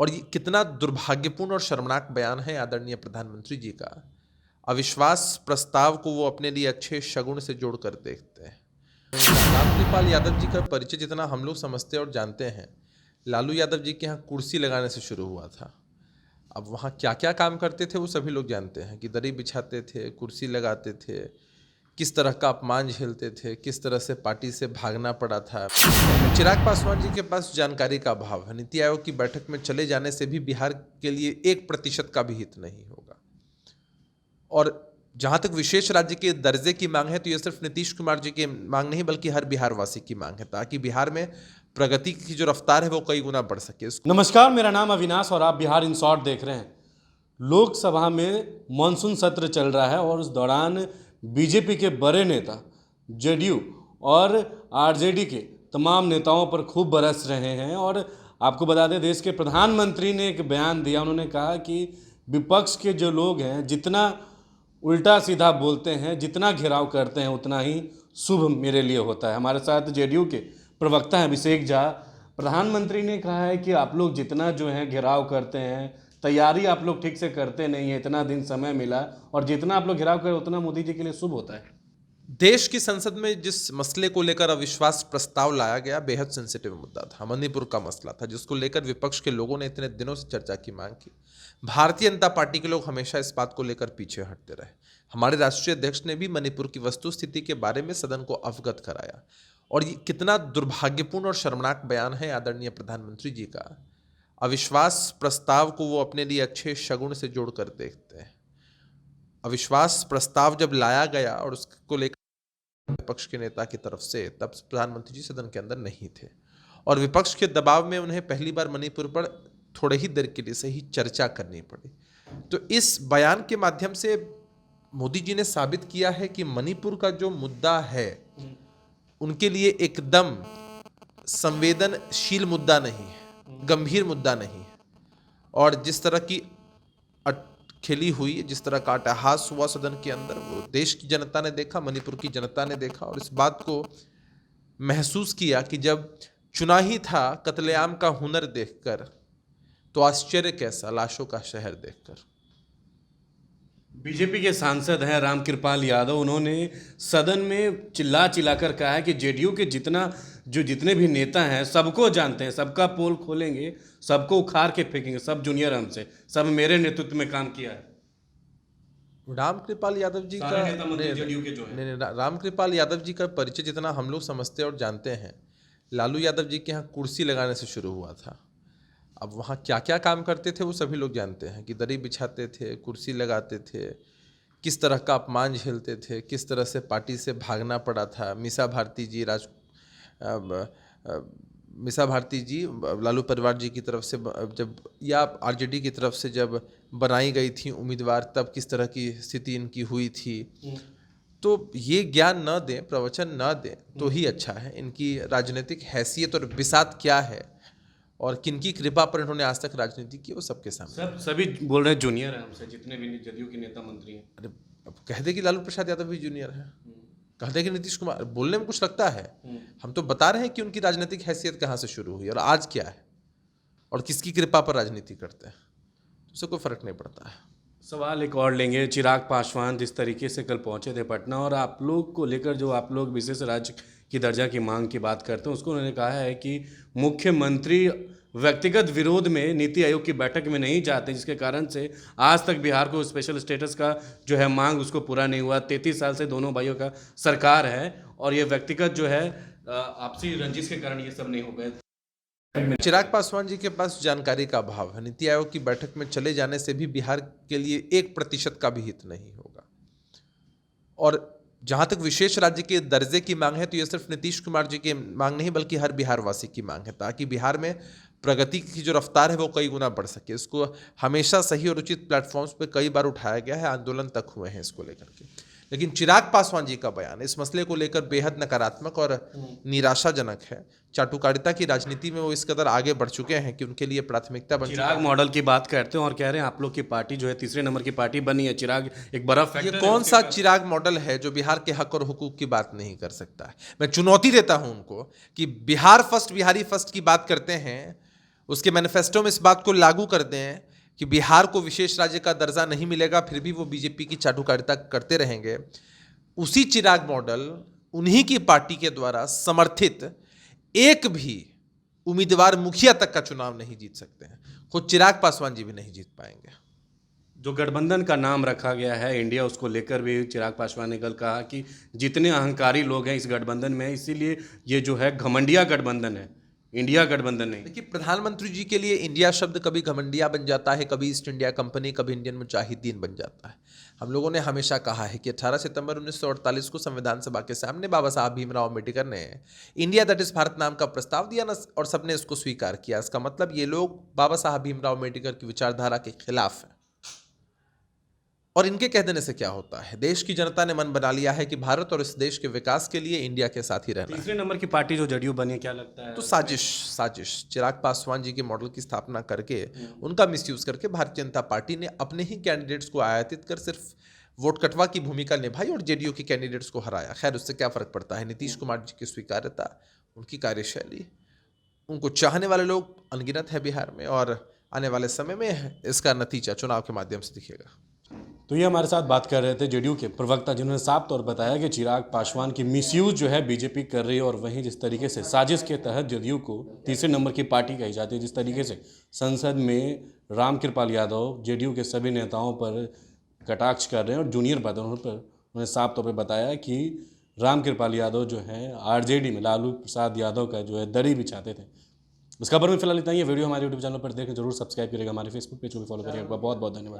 और ये कितना दुर्भाग्यपूर्ण और शर्मनाक बयान है आदरणीय प्रधानमंत्री जी का। अविश्वास प्रस्ताव को वो अपने लिए अच्छे शगुन से जोड़कर देखते हैं। रामकृपाल यादव जी का परिचय जितना हम लोग समझते और जानते हैं, लालू यादव जी के यहाँ कुर्सी लगाने से शुरू हुआ था। अब वहाँ क्या क्या काम करते थे वो सभी लोग जानते हैं कि दरी बिछाते थे, कुर्सी लगाते थे, किस तरह का अपमान झेलते थे, किस तरह से पार्टी से भागना पड़ा था। चिराग पासवान जी के पास जानकारी का अभाव है। नीति आयोग की बैठक में चले जाने से भी बिहार के लिए 1% का भी हित नहीं होगा। और जहां तक विशेष राज्य के दर्जे की मांग है तो यह सिर्फ नीतीश कुमार जी की मांग नहीं बल्कि हर बिहार वासी की मांग है, ताकि बिहार में प्रगति की जो रफ्तार है वो कई गुना बढ़ सके। नमस्कार, मेरा नाम अविनाश और आप बिहार इन शॉर्ट देख रहे हैं। लोकसभा में मानसून सत्र चल रहा है और उस दौरान बीजेपी के बड़े नेता जेडीयू और आरजेडी के तमाम नेताओं पर खूब बरस रहे हैं। और आपको बता दें, देश के प्रधानमंत्री ने एक बयान दिया। उन्होंने कहा कि विपक्ष के जो लोग हैं जितना उल्टा सीधा बोलते हैं, जितना घेराव करते हैं, उतना ही शुभ मेरे लिए होता है। हमारे साथ जेडीयू के प्रवक्ता हैं अभिषेक झा। प्रधानमंत्री ने कहा है कि आप लोग जितना जो है घेराव करते हैं, तैयारी आप लोग ठीक से करते नहीं है, इतना दिन समय मिला और जितना आप लोग घेराव करें उतना मोदी जी के लिए शुभ होता है। देश की संसद में जिस मसले को लेकर अविश्वास प्रस्ताव लाया गया, बेहद सेंसिटिव मुद्दा था। मणिपुर का मसला था जिसको लेकर विपक्ष के लोगों ने इतने दिनों से चर्चा की मांग की। भारतीय जनता पार्टी के लोग हमेशा इस बात को लेकर पीछे हटते रहे। हमारे राष्ट्रीय अध्यक्ष ने भी मणिपुर की वस्तुस्थिति के बारे में सदन को अवगत कराया। और ये कितना दुर्भाग्यपूर्ण और शर्मनाक बयान है आदरणीय प्रधानमंत्री जी का। अविश्वास प्रस्ताव को वो अपने लिए अच्छे शगुन से जोड़कर देखते हैं। अविश्वास प्रस्ताव जब लाया गया और उसको लेकर विपक्ष के नेता की तरफ से, तब प्रधानमंत्री जी सदन के अंदर नहीं थे और विपक्ष के दबाव में उन्हें पहली बार मणिपुर पर थोड़े ही देर के लिए से ही चर्चा करनी पड़ी। तो इस बयान के माध्यम से मोदी जी ने साबित किया है कि मणिपुर का जो मुद्दा है उनके लिए एकदम संवेदनशील मुद्दा नहीं है, गंभीर मुद्दा नहीं है। और जिस तरह की खेली हुई, जिस तरह का अट्टहास हुआ सदन के अंदर, वो देश की जनता ने देखा, मणिपुर की जनता ने देखा और इस बात को महसूस किया कि जब चुना ही था कत्लेआम का हुनर देखकर, तो आश्चर्य कैसा लाशों का शहर देखकर। बीजेपी के सांसद हैं रामकृपाल यादव। उन्होंने सदन में चिल्ला चिल्लाकर कहा है कि जेडीयू के जितने भी नेता हैं सबको जानते हैं, सबका पोल खोलेंगे, सबको उखाड़ के फेंकेंगे, सब जूनियर हमसे, सब मेरे नेतृत्व में काम किया है। रामकृपाल यादव जी का जेडीयू के जो है, रामकृपाल यादव जी का परिचय जितना हम लोग समझते और जानते हैं, लालू यादव जी के यहाँ कुर्सी लगाने से शुरू हुआ था। अब वहाँ क्या क्या काम करते थे वो सभी लोग जानते हैं कि दरी बिछाते थे, कुर्सी लगाते थे, किस तरह का अपमान झेलते थे, किस तरह से पार्टी से भागना पड़ा था। मीसा भारती जी लालू परिवार जी की तरफ से जब, या आरजेडी की तरफ से जब बनाई गई थी उम्मीदवार, तब किस तरह की स्थिति इनकी हुई थी। तो ये ज्ञान न दें, प्रवचन न दें तो ही अच्छा है। इनकी राजनीतिक हैसियत और बिसात क्या है और किनकी कृपा पर इन्होंने आज तक राजनीति की, वो सबके सामने। सभी बोल रहे हैं जूनियर है हमसे, जितने भी जदयू के नेता मंत्री हैं। अरे अब कह दे कि लालू प्रसाद यादव भी जूनियर है, कह दे कि नीतीश कुमार, बोलने में कुछ लगता है। हम तो बता रहे हैं कि उनकी राजनीतिक हैसियत कहाँ से शुरू हुई और आज क्या है और किसकी कृपा पर राजनीति करते हैं, उससे कोई फर्क नहीं पड़ता है। सवाल एक और लेंगे। चिराग पासवान जिस तरीके से कल पहुंचे थे पटना और आप लोग को लेकर जो आप लोग विशेष राज्य की दर्जा की मांग की बात करते हैं, उसको उन्होंने कहा है कि मुख्यमंत्री व्यक्तिगत विरोध में नीति आयोग की बैठक में नहीं जाते, जिसके कारण से आज तक बिहार को स्पेशल स्टेटस का जो है मांग उसको पूरा नहीं हुआ। 33 साल से दोनों भाइयों का सरकार है और ये व्यक्तिगत जो है आपसी रंजिश के कारण ये सब नहीं हो गए। चिराग पासवान जी के पास जानकारी का अभाव है। नीति आयोग की बैठक में चले जाने से भी बिहार के लिए 1% का भी हित नहीं होगा। और जहां तक विशेष राज्य के दर्जे की मांग है तो यह सिर्फ नीतीश कुमार जी की मांग नहीं बल्कि हर बिहार वासी की मांग है, ताकि बिहार में प्रगति की जो रफ्तार है वो कई गुना बढ़ सके। इसको हमेशा सही और उचित प्लेटफॉर्म्स पे कई बार उठाया गया है, आंदोलन तक हुए हैं इसको लेकर के। लेकिन चिराग पासवान जी का बयान इस मसले को लेकर बेहद नकारात्मक और निराशाजनक है। चाटुकारिता की राजनीति में वो इस कदर आगे बढ़ चुके हैं कि उनके लिए प्राथमिकता बन चुका है। चिराग मॉडल की बात करते हैं और कह रहे हैं आप लोग की पार्टी जो है तीसरे नंबर की पार्टी बनी है। चिराग एक बड़ा फैक्टर ये कौन सा चिराग मॉडल है जो बिहार के हक और हुकूक की बात नहीं कर सकता है। मैं चुनौती देता हूं उनको कि बिहार फर्स्ट, बिहारी फर्स्ट की बात करते हैं, उसके मैनिफेस्टो में इस बात को लागू करते हैं कि बिहार को विशेष राज्य का दर्जा नहीं मिलेगा, फिर भी वो बीजेपी की चाटुकारिता करते रहेंगे। उसी चिराग मॉडल, उन्हीं की पार्टी के द्वारा समर्थित एक भी उम्मीदवार मुखिया तक का चुनाव नहीं जीत सकते हैं। खुद चिराग पासवान जी भी नहीं जीत पाएंगे। जो गठबंधन का नाम रखा गया है इंडिया, उसको लेकर भी चिराग पासवान ने कल कहा कि जितने अहंकारी लोग हैं इस गठबंधन में, इसीलिए ये जो है घमंडिया गठबंधन है, इंडिया गठबंधन नहीं। देखिए, प्रधानमंत्री जी के लिए इंडिया शब्द कभी घमंडिया बन जाता है, कभी ईस्ट इंडिया कंपनी, कभी इंडियन मुजाहिदीन बन जाता है। हम लोगों ने हमेशा कहा है कि 18 सितंबर 1948 को संविधान सभा के सामने बाबा साहब भीमराव अम्बेडकर ने इंडिया दैट इज भारत नाम का प्रस्ताव दिया ना, और सबने इसको स्वीकार किया। इसका मतलब ये लोग बाबा साहब भीमराव अम्बेडकर की विचारधारा के खिलाफ हैं। और इनके कह देने से क्या होता है, देश की जनता ने मन बना लिया है कि भारत और इस देश के विकास के लिए इंडिया के साथ ही रहना है। तीसरे नंबर की पार्टी जो जदयू बनी है, क्या लगता है? तो साजिश चिराग पासवान जी के मॉडल की स्थापना करके, उनका मिसयूज करके भारतीय जनता पार्टी ने अपने ही कैंडिडेट्स को आयातित कर सिर्फ वोट कटवा की भूमिका निभाई और जेडीयू के कैंडिडेट्स को हराया। खैर, उससे क्या फर्क पड़ता है। नीतीश कुमार जी की स्वीकार्यता, उनकी कार्यशैली, उनको चाहने वाले लोग अनगिनत है बिहार में, और आने वाले समय में इसका नतीजा चुनाव के माध्यम से दिखेगा। तो ये हमारे साथ बात कर रहे थे जेडीयू के प्रवक्ता, जिन्होंने साफ तौर पर बताया कि चिराग पासवान की मिसयूज जो है बीजेपी कर रही है, और वहीं जिस तरीके से साजिश के तहत जेडीयू को तीसरे नंबर की पार्टी कही जाती है, जिस तरीके से संसद में रामकृपाल यादव जेडीयू के सभी नेताओं पर कटाक्ष कर रहे हैं और जूनियर पदों पर, उन्होंने साफ तौर पर बताया कि रामकृपाल यादव जो है आरजेडी में लालू प्रसाद यादव का जो है दरी बिछाते थे। इस खबर में फिलहाल इतना ही है। वीडियो हमारे यूट्यूब चैनल पर देखें, जरूर सब्सक्राइब करिएगा, हमारे फेसबुक पेज को भी फॉलो करिएगा। बहुत बहुत धन्यवाद।